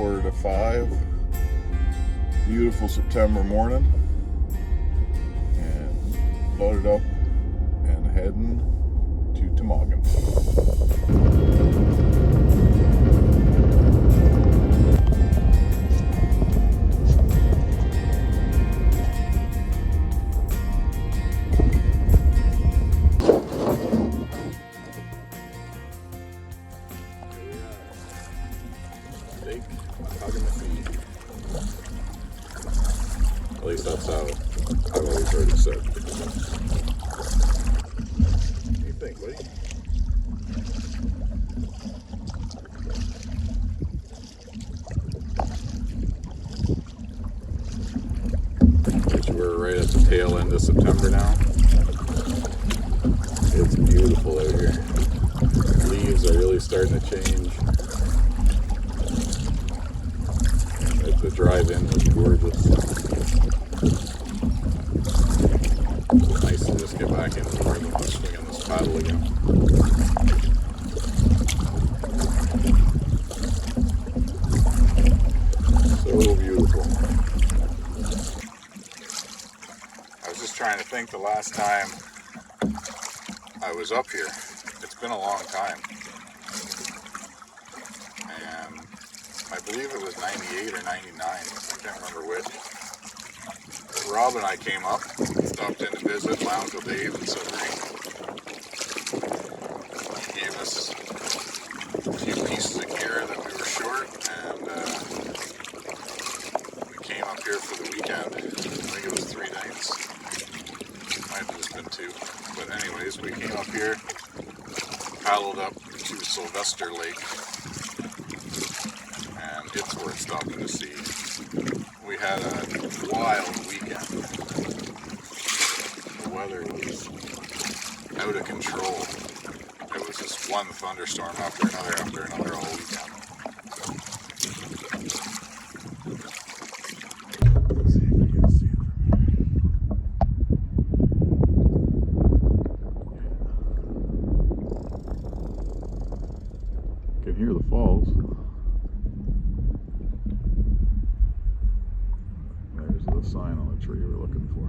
4:45. Beautiful September morning. And loaded up and heading to Temagami. At least that's how I've always heard it said. What do you think, buddy? We're right at the tail end of September now. It's beautiful out here. Leaves are really starting to change. The drive-in was gorgeous. Nice to just get back into the rhythm of swinging this paddle again. So beautiful. I was just trying to think the last time I was up here. It's been a long time. And I believe it was 98 or 99. I can't remember which. Rob and I came up, stopped in to visit, lounge with Dave and Silverine. He gave us a few pieces of gear that we were short, and we came up here for the weekend. I think it was 3 nights. Might have just been 2. But anyways, we came up here, paddled up to Sylvester Lake, and it's worth stopping to see. We had a wild weekend. The weather was out of control. It was just one thunderstorm after another all weekend. Let's see if we can see it. You can hear the falls. The sign on the tree we're looking for.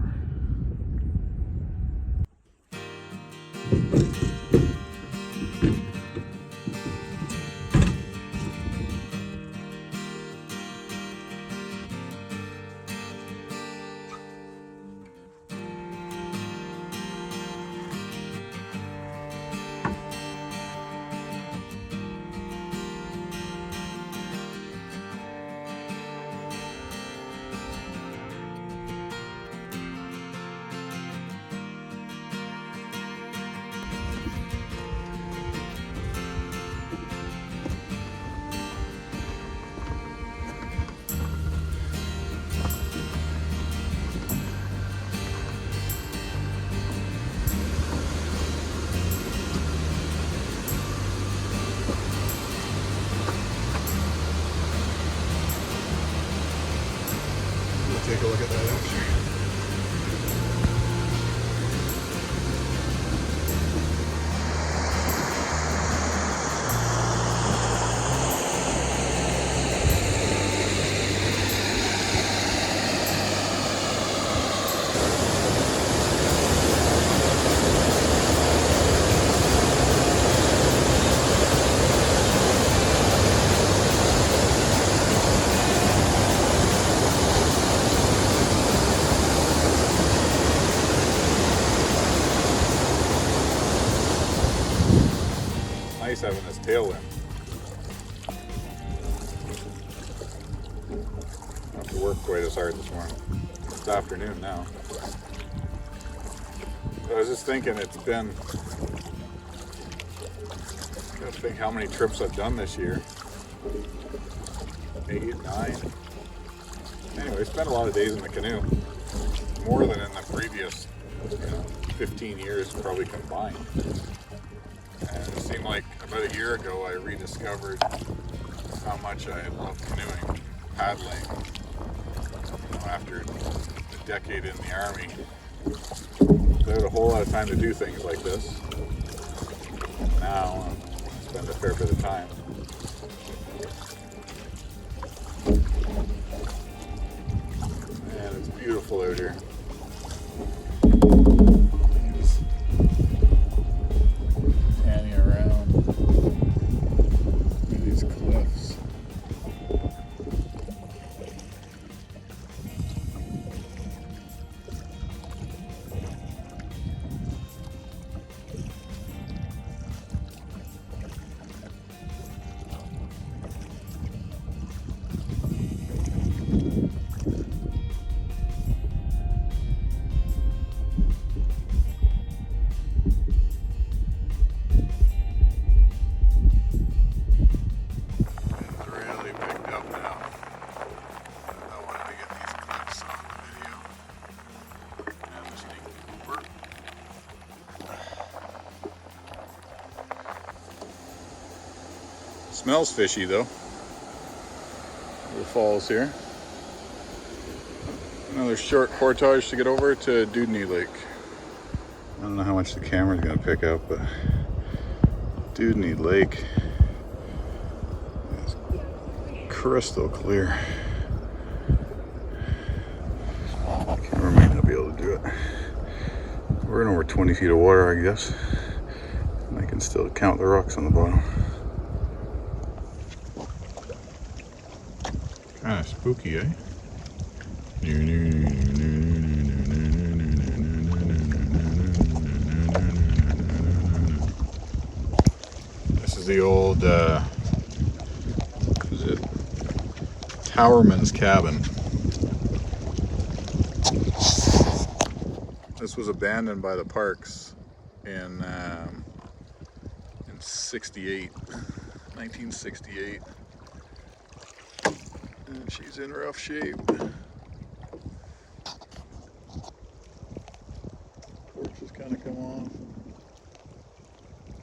Take a look at that after. Nice having this tailwind. Don't have to work quite as hard this morning. It's afternoon now. I was just thinking it's been, I think how many trips I've done this year. 8, 9. Anyway, spent a lot of days in the canoe. More than in the previous 15 years probably combined. And it seemed like about a year ago I rediscovered how much I love canoeing, paddling. After a decade in the Army, I had a whole lot of time to do things like this. Now I spend a fair bit of time. here. Panning around through these cliffs. Smells fishy though. The falls here. Another short portage to get over to Dudney Lake. I don't know how much the camera's gonna pick up, but Dudney Lake is crystal clear. Camera might not be able to do it. We're in over 20 feet of water, I guess. And I can still count the rocks on the bottom. Kind of spooky, eh? This is the old, is it Towerman's cabin. This was abandoned by the Parks in 1968. And she's in rough shape. Porch has kind of come off.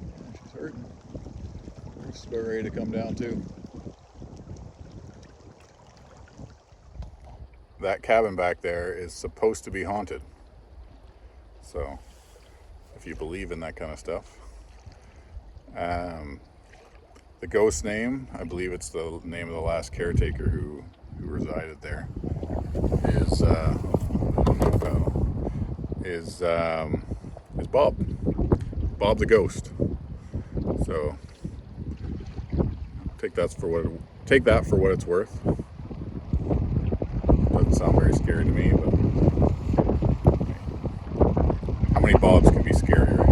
Yeah, she's hurting. She's about ready to come down too. That cabin back there is supposed to be haunted. So, if you believe in that kind of stuff. The ghost name, I believe it's the name of the last caretaker who resided there, is Bob the ghost. So take that for what it's worth. Doesn't sound very scary to me, but how many Bobs can be scary, right?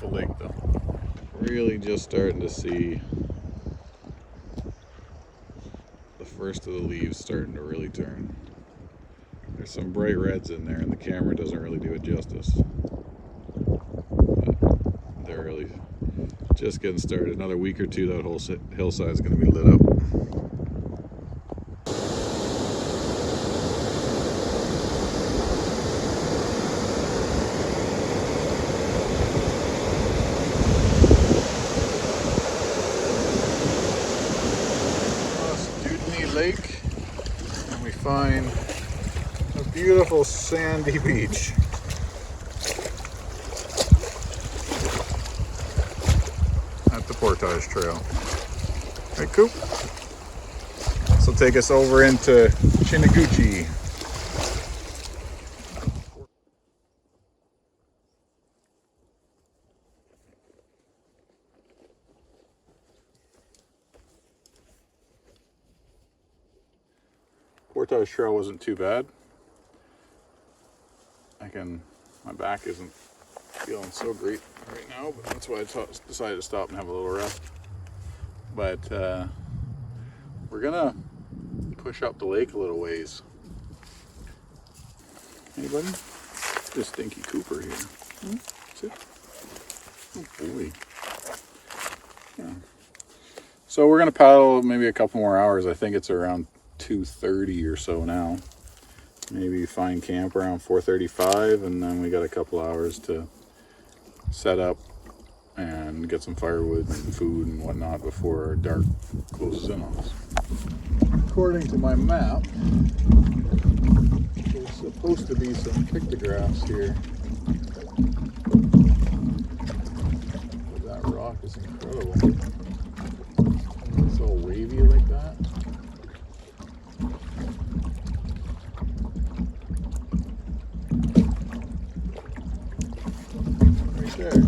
Lake though. Really just starting to see the first of the leaves starting to really turn. There's some bright reds in there and the camera doesn't really do it justice. But they're really just getting started. Another week or two, that whole hillside is going to be lit up. Lake, and we find a beautiful sandy beach. At the Portage Trail. Right, Coop? This will take us over into Chiniguchi. Portage Trail wasn't too bad. My back isn't feeling so great right now, but that's why I decided to stop and have a little rest. But we're gonna push up the lake a little ways. Anybody? This stinky Cooper here. Sit. Oh boy. Yeah. So we're gonna paddle maybe a couple more hours. I think it's around 2:30 or so now. Maybe find camp around 4:35, and then we got a couple hours to set up and get some firewood and food and whatnot before dark closes in on us. According to my map, there's supposed to be some pictographs here. But that rock is incredible. wavy like that. Right there.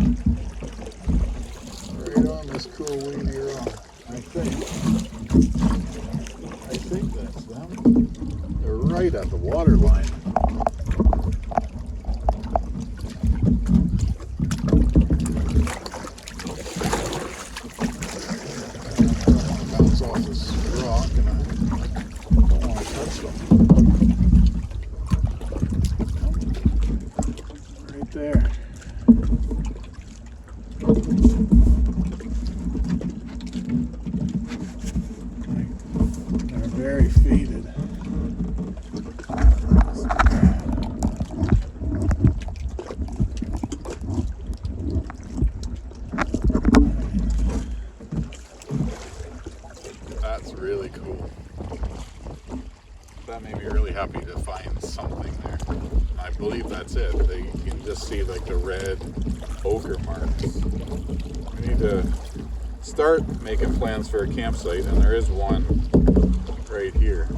Right on this cool wavy rock. I think that's them. They're right at the water line. Off this rock and I don't want to touch them. Right there. They're very faded. That's really cool. That made me really happy to find something there. I believe that's it. You can just see like the red ochre marks. We need to start making plans for a campsite, and there is one right here.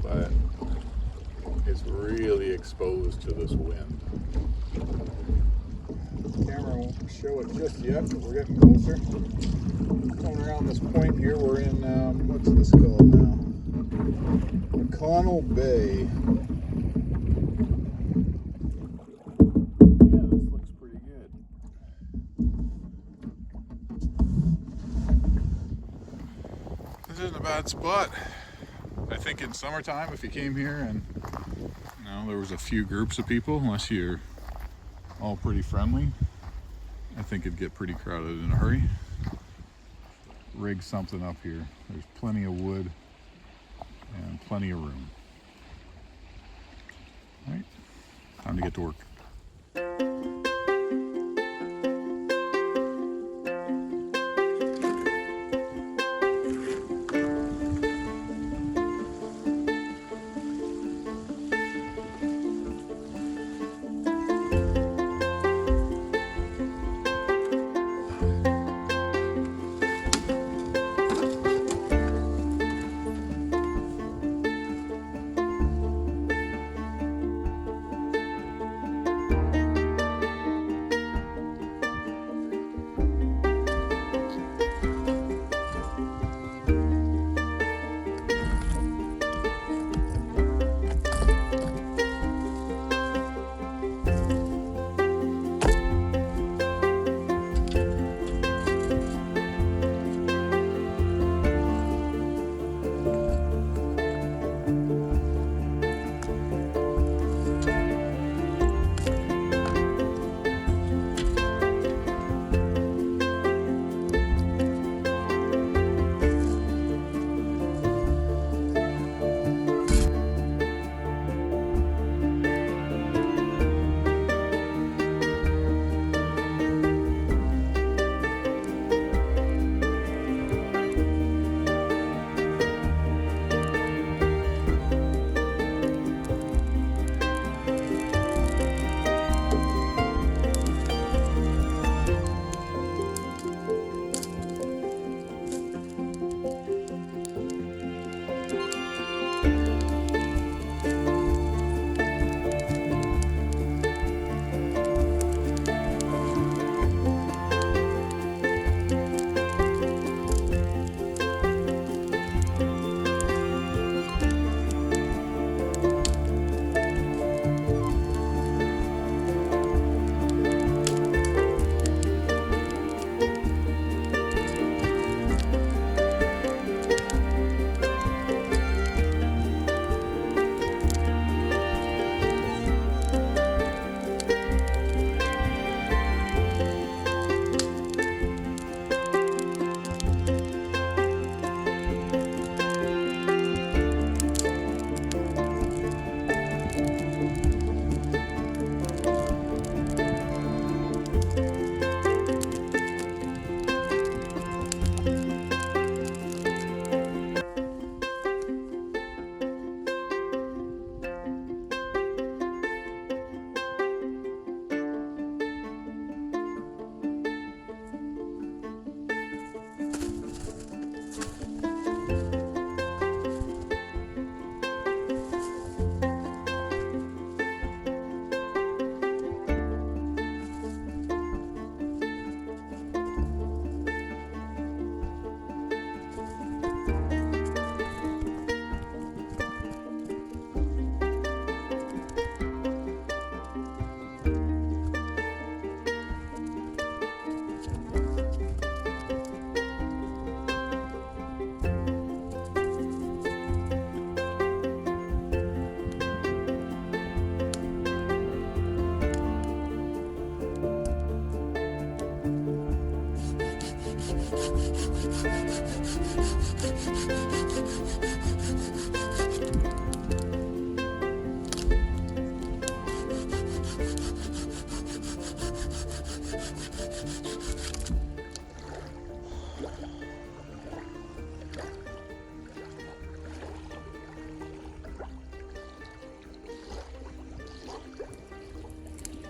But it's really exposed to this wind. The camera won't show it just yet, but we're getting closer. Coming around this point here, we're in, what's this called now? McConnell Bay. Yeah, this looks pretty good. This isn't a bad spot. I think in summertime, if you came here and there was a few groups of people, unless you're all pretty friendly, I think it'd get pretty crowded in a hurry. Rig something up here. There's plenty of wood and plenty of room. All right, time to get to work.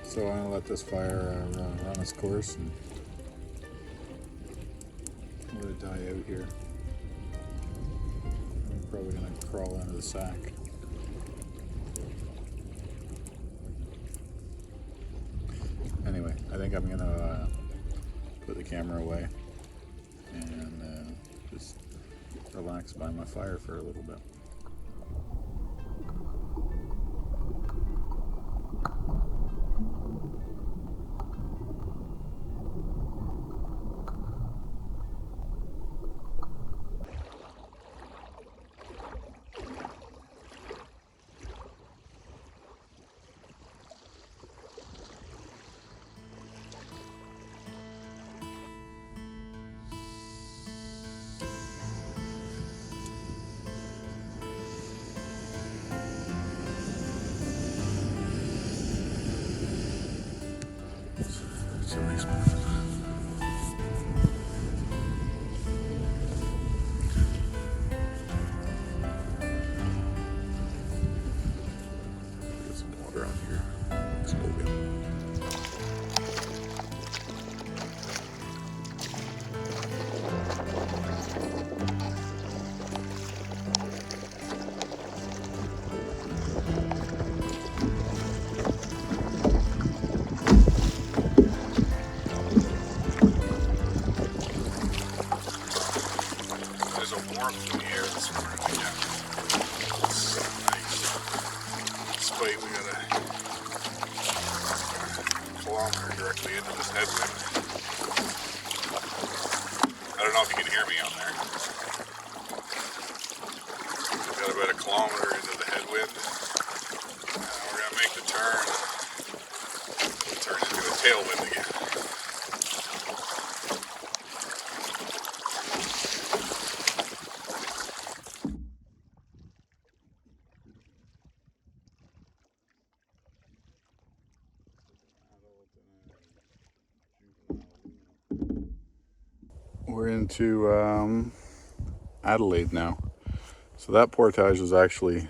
So I'm going to let this fire run its course and let it die out here. I'm probably going to crawl into the sack. Anyway, I think I'm going to put the camera away and just relax by my fire for a little bit. It's a nice one. Get some water on here. Let's go again. There's a warmth in the air this morning again. It's so nice. Despite we got a kilometer directly into this headwind. I don't know if you can hear me out there. We've got about a kilometer into the headwind. We're going to make the turn. Turn into a tailwind again. We're into Adelaide now. So that portage was actually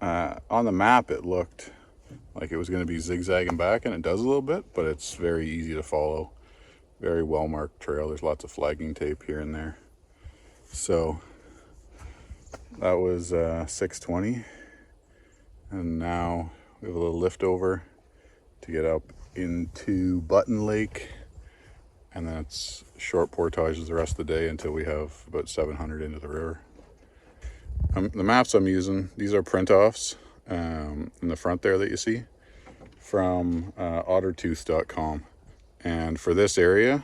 on the map. It looked like it was going to be zigzagging back, and it does a little bit, but it's very easy to follow. Very well marked trail. There's lots of flagging tape here and there. So that was 6:20, and now we have a little lift over to get up into Button Lake, and then it's short portages the rest of the day until we have about 700 into the river. The maps I'm using, these are print-offs in the front there that you see from ottertooth.com. And for this area,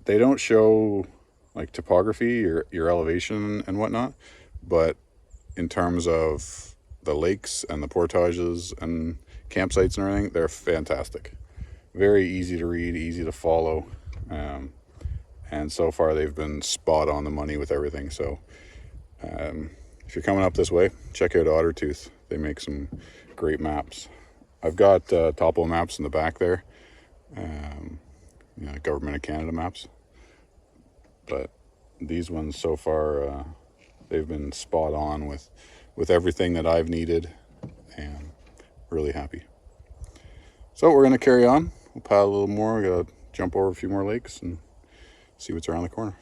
they don't show like topography or your elevation and whatnot, but in terms of the lakes and the portages and campsites and everything, they're fantastic. Very easy to read, easy to follow. And so far they've been spot on the money with everything. So if you're coming up this way, check out Ottertooth. They make some great maps. I've got topo maps in the back there, Government of Canada maps. But these ones so far, they've been spot on with everything that I've needed, and really happy. So we're going to carry on. We'll paddle a little more. We got to jump over a few more lakes and see what's around the corner.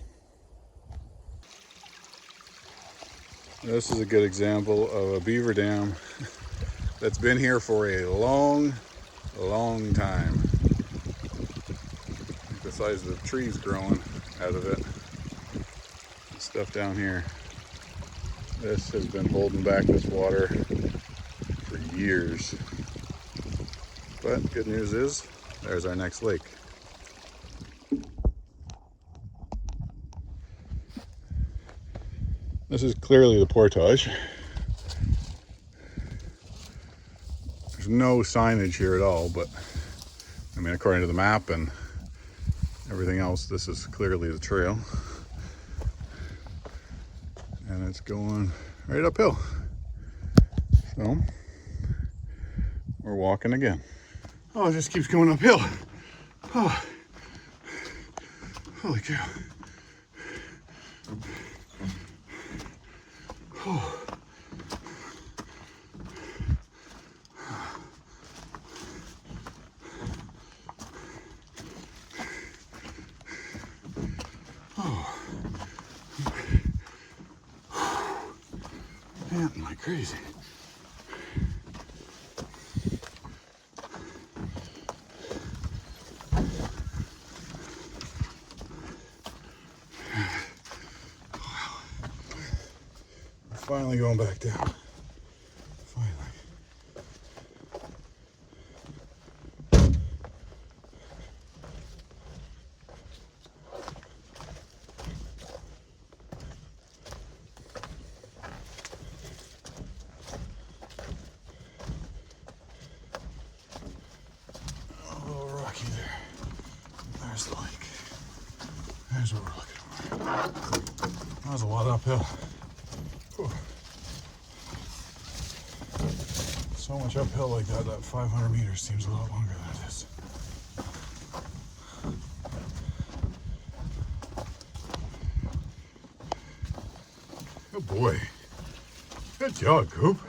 This is a good example of a beaver dam that's been here for a long time. Besides the trees growing out of it, stuff down here. This has been holding back this water for years. But good news is, there's our next lake. This is clearly the portage. There's no signage here at all, but I mean, according to the map and Everything else, this is clearly the trail. And it's going right uphill. So, we're walking again. Oh, it just keeps going uphill. Oh, holy cow. Oh. Panting like crazy. We're finally going back down. Finally. There's the lake. There's what we're looking for. That was a lot uphill. Whew. So much uphill like that, that 500 meters seems a lot longer than it is. Good boy. Good job, Coop.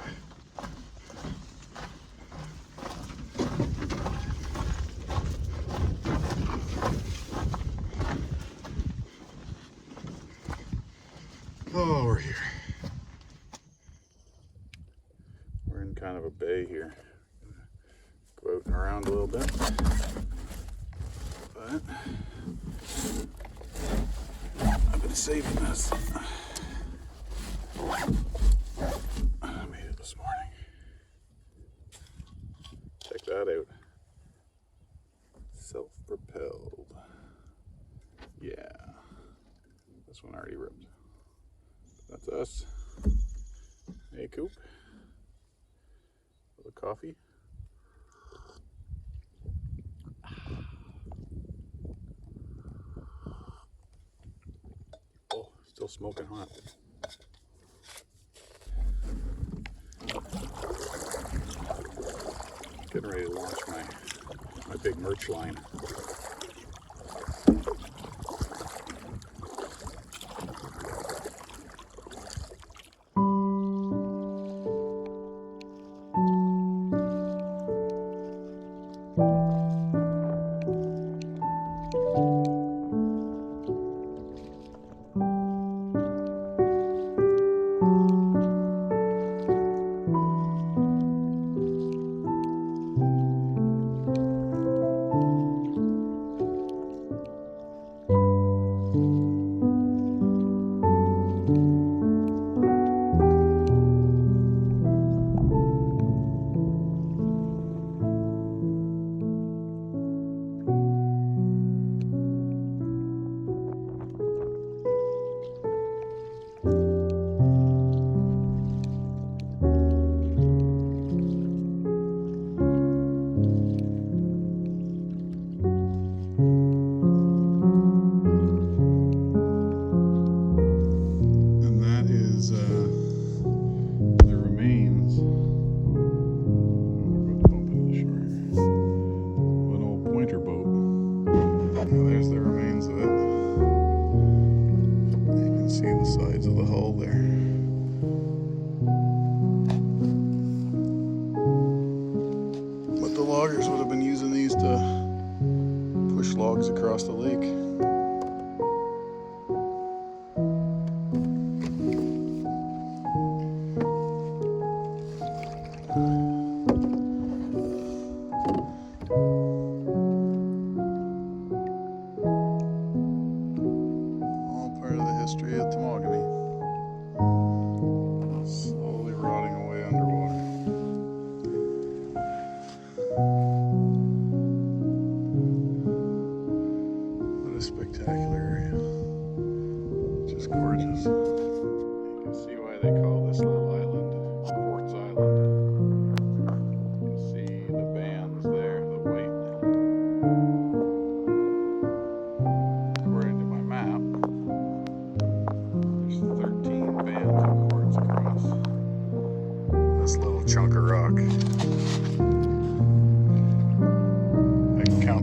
Oh, we're here. We're in kind of a bay here. Go out and around a little bit. But I've been saving this. I made it this morning. Check that out. Self-propelled. Yeah. This one already ripped. That's us. Hey, Coop. A little coffee. Oh, still smoking hot. Getting ready to launch my big merch line. Loggers would have been using these to push logs across the lake. All part of the history of Temagami. Slowly rotting away underwater. What a spectacular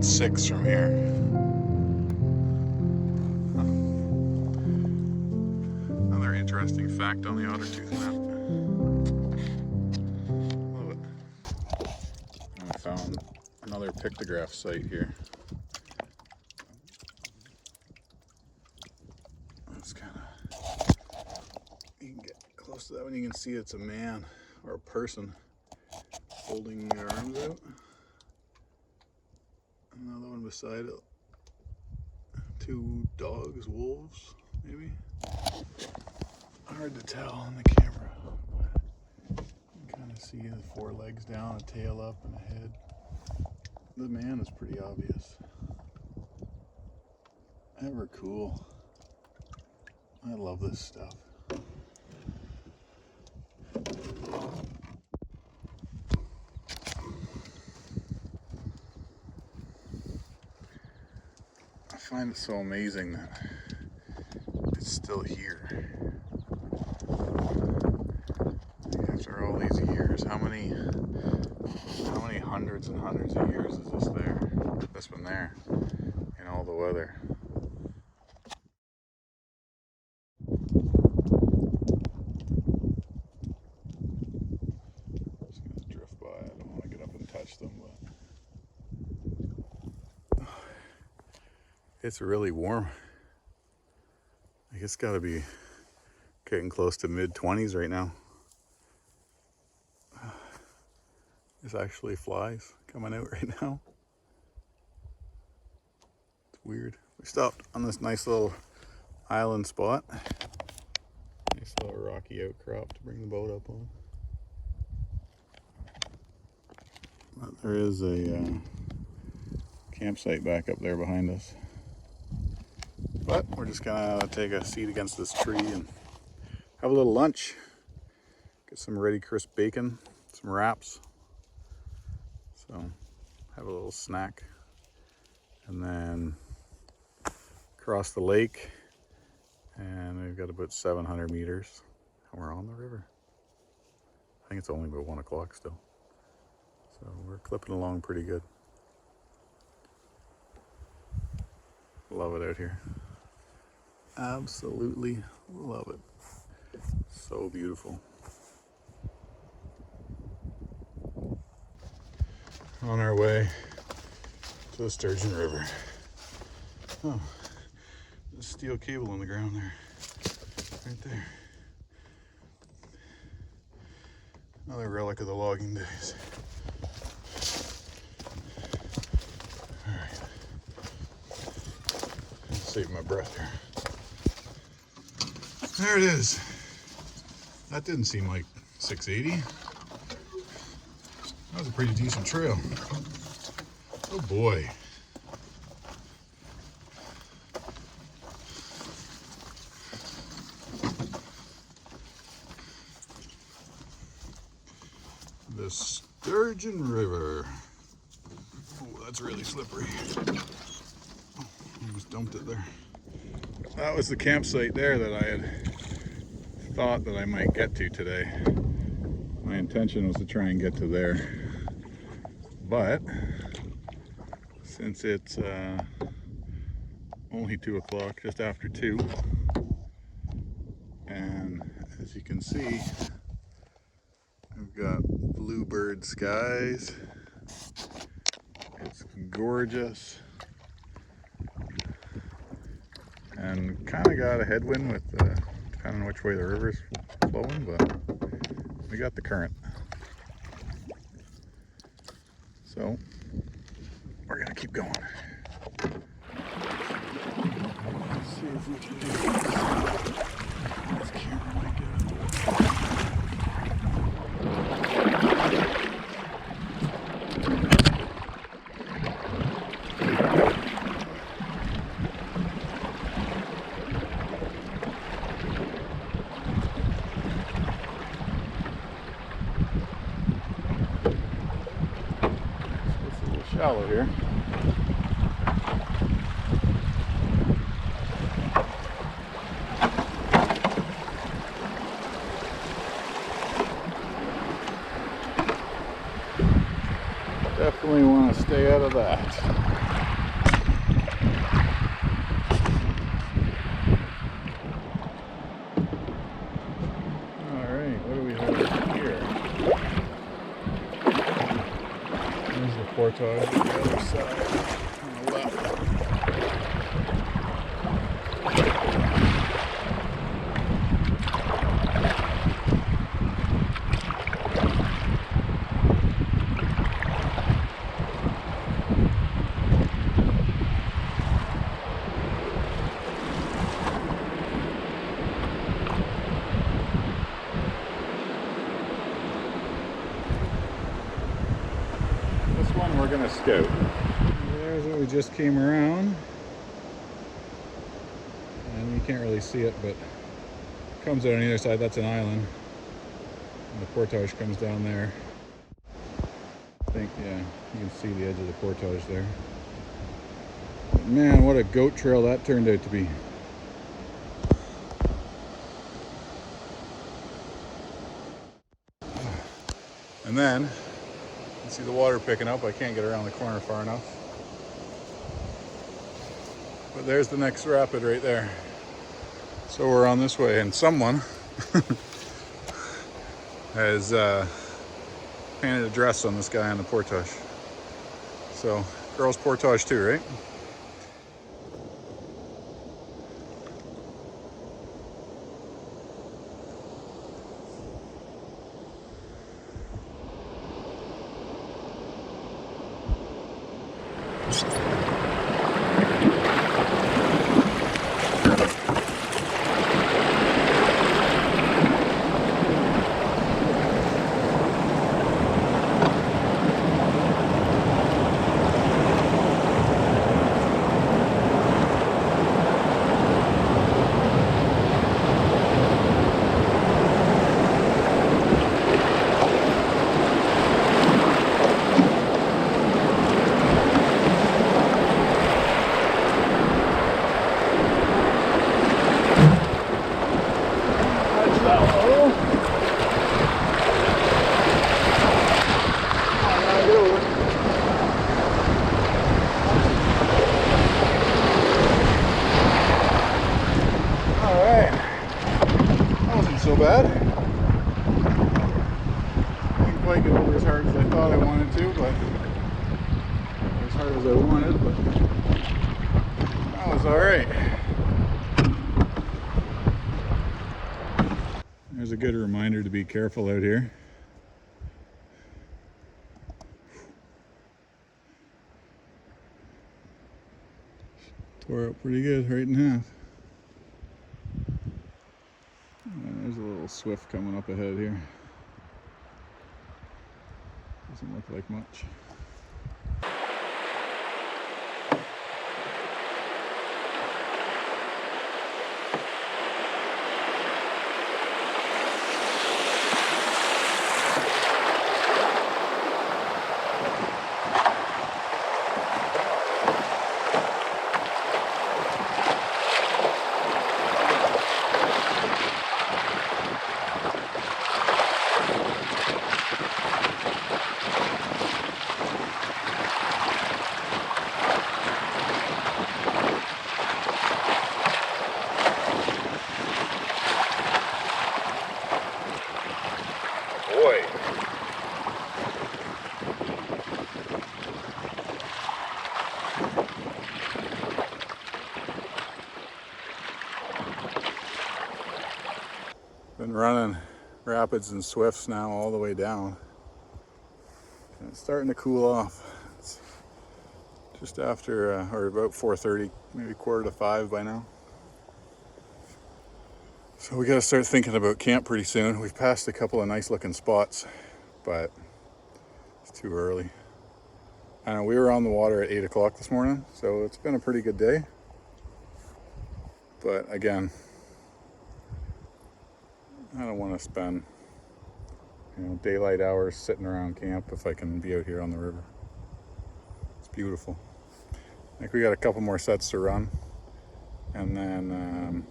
6 from here. Another interesting fact on the Ottertooth map. Love it. I found another pictograph site here. It's kind of, you can get close to that one, you can see it's a man or a person holding their arms out. Another one beside it. 2 dogs, wolves, maybe. Hard to tell on the camera, but you can kind of see the 4 legs down, a tail up, and a head. The man is pretty obvious. Ever cool. I love this stuff. I find it so amazing that it's still here. After all these years, how many hundreds and hundreds of years is this there? This one there, in all the weather. Just gonna drift by. I don't want to get up and touch them, but it's really warm. I guess it's got to be getting close to mid-20s right now. There's actually flies coming out right now. It's weird. We stopped on this nice little island spot. Nice little rocky outcrop to bring the boat up on. But there is a campsite back up there behind us. But we're just gonna take a seat against this tree and have a little lunch. Get some ready crisp bacon, some wraps. So have a little snack, and then cross the lake, and we've got about 700 meters, and we're on the river. I think it's only about 1 o'clock still, so we're clipping along pretty good. Love it out here. Absolutely love it. So beautiful. On our way to the Sturgeon River. Oh, there's steel cable on the ground there, right there. Another relic of the logging days. All right, save my breath here. There it is. That didn't seem like 680. That was a pretty decent trail. Oh boy. The Sturgeon River. Oh, that's really slippery. Oh, almost dumped it there. That was the campsite there that I had thought that I might get to today. My intention was to try and get to there. But since it's only 2 o'clock, just after 2, and as you can see, we've got bluebird skies. It's gorgeous, and kind of got a headwind with depending on which way the river's flowing, but we got the current. So we're gonna keep going. Let's see if we can do this. This camera might get it. It's a little shallow here. Definitely want to stay out of that. portage on the other side on the left. We're gonna scout. There's what we just came around, and you can't really see it, but it comes out on either side. That's an island, and the portage comes down there. I think, yeah, you can see the edge of the portage there. But man, what a goat trail that turned out to be. And then you see the water picking up. I can't get around the corner far enough. But there's the next rapid right there. So we're on this way, and someone has painted a dress on this guy on the portage. So, girls portage too, right? So bad. Didn't quite get over as hard as I thought I wanted to, but as hard as I wanted, but that was alright. There's a good reminder to be careful out here. Tore up pretty good, right in half. There's a little swift coming up ahead here. Doesn't look like much. Boy. Been running rapids and swifts now all the way down. And it's starting to cool off. It's just after, or about 4:30, maybe 4:45 by now. So we gotta start thinking about camp pretty soon. We've passed a couple of nice looking spots, but it's too early. I know we were on the water at 8 o'clock this morning, so it's been a pretty good day. But again, I don't want to spend, daylight hours sitting around camp if I can be out here on the river. It's beautiful. I think we got a couple more sets to run, and then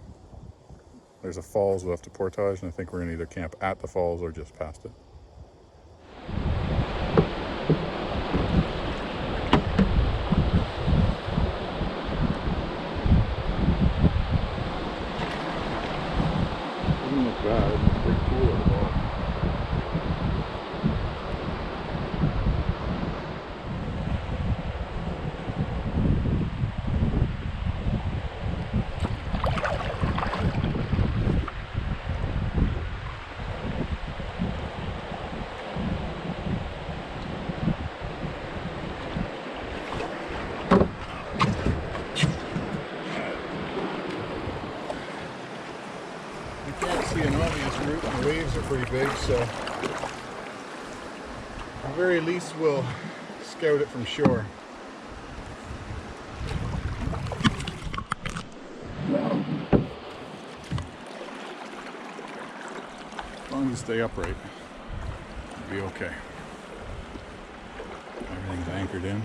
there's a falls we'll have to portage, and I think we're gonna either camp at the falls or just past it. Doesn't look bad. It's pretty cool at the bottom. pretty big, so at the very least we'll scout it from shore. As long as you stay upright, you'll be okay. Everything's anchored in.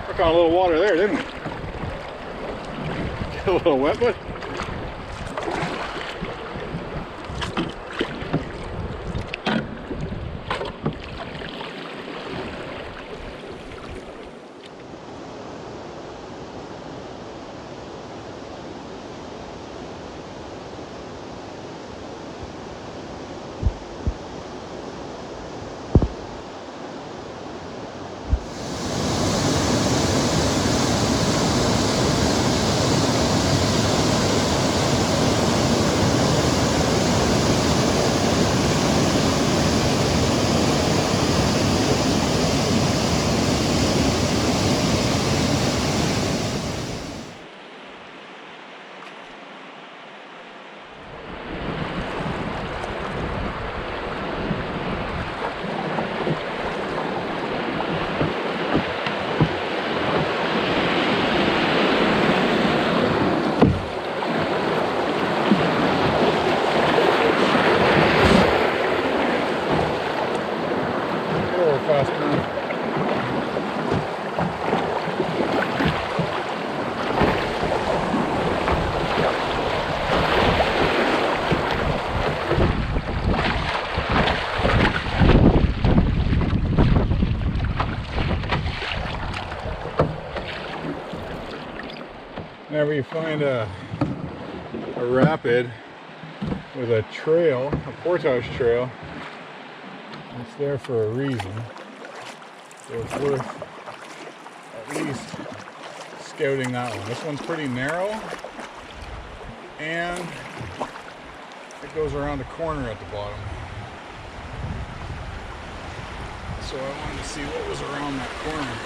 Took on a little water there, didn't we? Get a little wet, but whenever you find a rapid with a trail, a portage trail, it's there for a reason. So it's worth at least scouting that one. This one's pretty narrow and it goes around the corner at the bottom. So I wanted to see what was around that corner.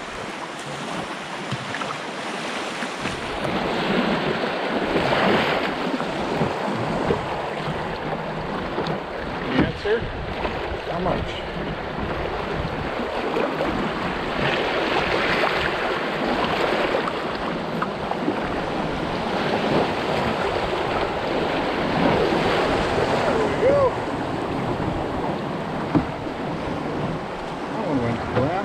How much? There we go. That one went to plan.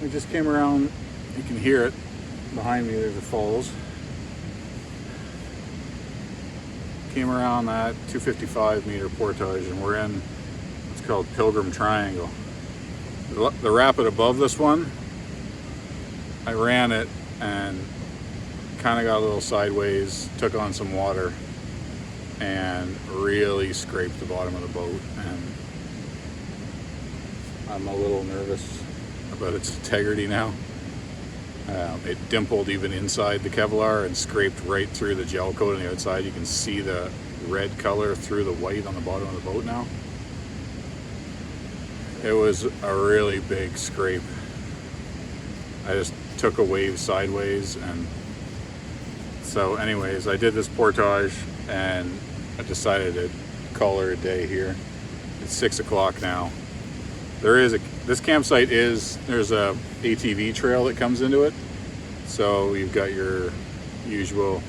We just came around, you can hear it behind me, there's the falls. Came around that 255 meter portage and we're in what's called Pilgrim Triangle. The rapid above this one, I ran it and kind of got a little sideways, took on some water and really scraped the bottom of the boat, and I'm a little nervous about its integrity now. It dimpled even inside the Kevlar and scraped right through the gel coat on the outside. You can see the red color through the white on the bottom of the boat now. It was a really big scrape. I just took a wave sideways, and so anyways, I did this portage and I decided to call her a day here. It's 6 o'clock now. This campsite there's a ATV trail that comes into it. So you've got your usual,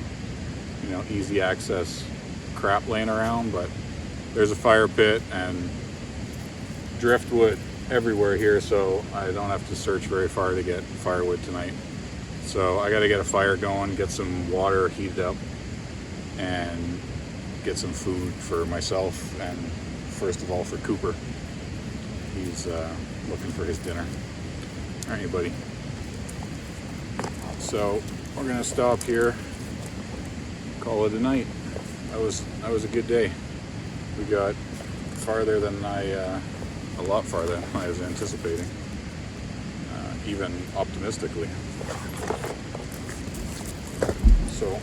easy access crap laying around, but there's a fire pit and driftwood everywhere here, so I don't have to search very far to get firewood tonight. So I got to get a fire going, get some water heated up, and get some food for myself, and first of all for Cooper. He's looking for his dinner. Aren't you, buddy? So we're gonna stop here, call it a night. That was a good day. We got farther than a lot farther than I was anticipating, even optimistically. So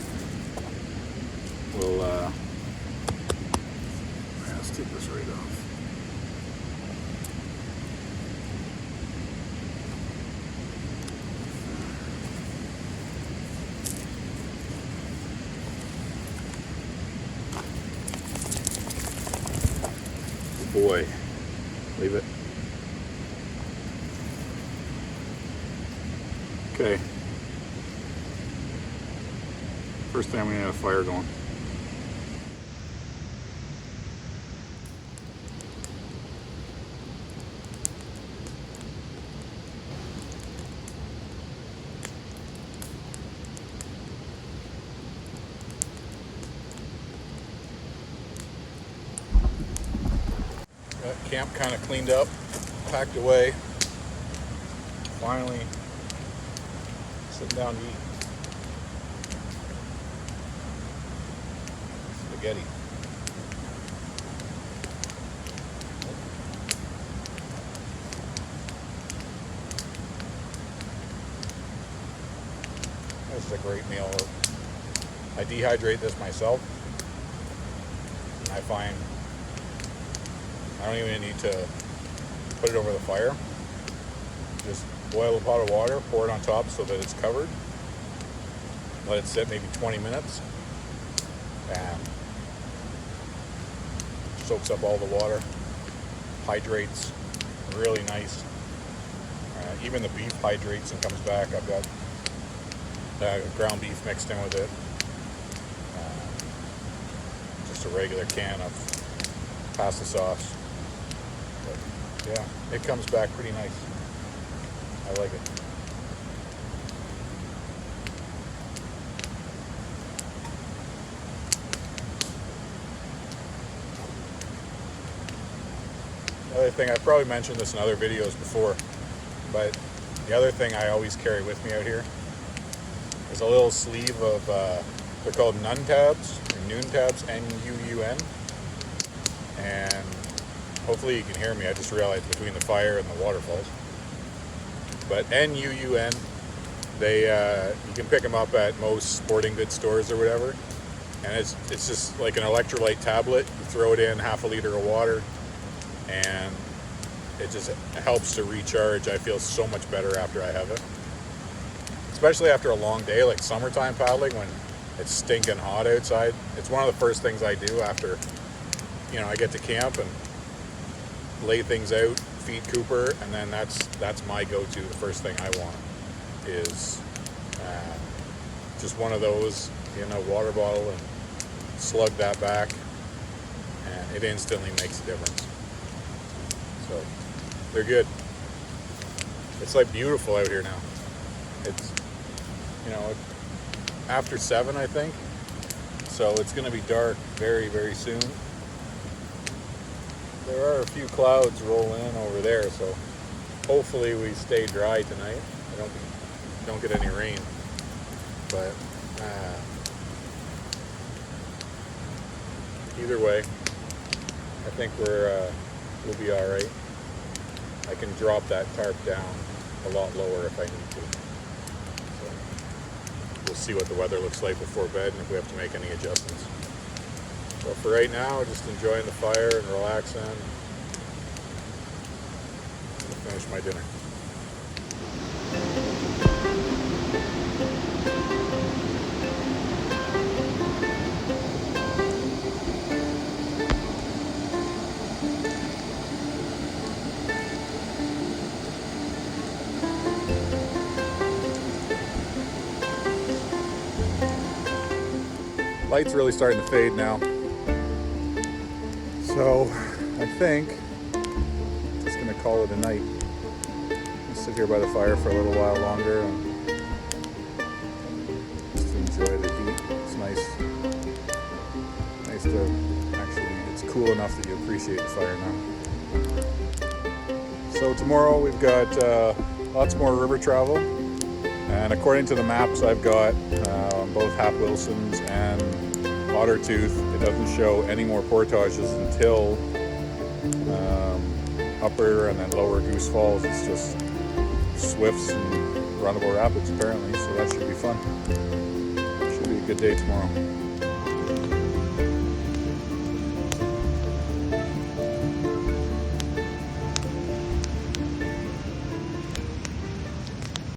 we'll let's take this right off. Boy, leave it. Okay. First time we had a fire going. Got camp kind of cleaned up, packed away. Finally sitting down to eat. Spaghetti. This is a great meal. I dehydrate this myself, and I find I don't even need to put it over the fire. Just boil a pot of water, pour it on top so that it's covered. Let it sit maybe 20 minutes. And soaks up all the water. Hydrates. Really nice. Even the beef hydrates and comes back. I've got ground beef mixed in with it. Just a regular can of pasta sauce. But yeah, it comes back pretty nice. I like it. The other thing, I've probably mentioned this in other videos before, but the other thing I always carry with me out here is a little sleeve of, they're called nun tabs, or noon tabs, N-U-U-N. And hopefully you can hear me, I just realized between the fire and the waterfalls. But N-U-U-N, you can pick them up at most sporting goods stores or whatever. And it's just like an electrolyte tablet. You throw it in half a liter of water, and it just helps to recharge. I feel so much better after I have it. Especially after a long day, like summertime paddling when it's stinking hot outside. It's one of the first things I do after, I get to camp and lay things out, feed Cooper, and then that's my go-to. The first thing I want is just one of those in a water bottle and slug that back, and it instantly makes a difference. So they're good. It's like beautiful out here now. It's after 7, I think, so it's going to be dark very, very soon. There are a few clouds rolling in over there, so hopefully we stay dry tonight. I don't get any rain, but either way, I think we'll be all right. I can drop that tarp down a lot lower if I need to. So we'll see what the weather looks like before bed and if we have to make any adjustments. So for right now, just enjoying the fire and relaxing. I'll finish my dinner. Light's really starting to fade now. So I think I'm just gonna call it a night. I'll sit here by the fire for a little while longer and just enjoy the heat. It's nice to actually, it's cool enough that you appreciate the fire now. So tomorrow we've got lots more river travel, and according to the maps I've got both Hap Wilson's and Ottertooth, it doesn't show any more portages until Upper and then Lower Goose Falls. It's just swifts and runnable rapids apparently, so that should be fun. Should be a good day tomorrow.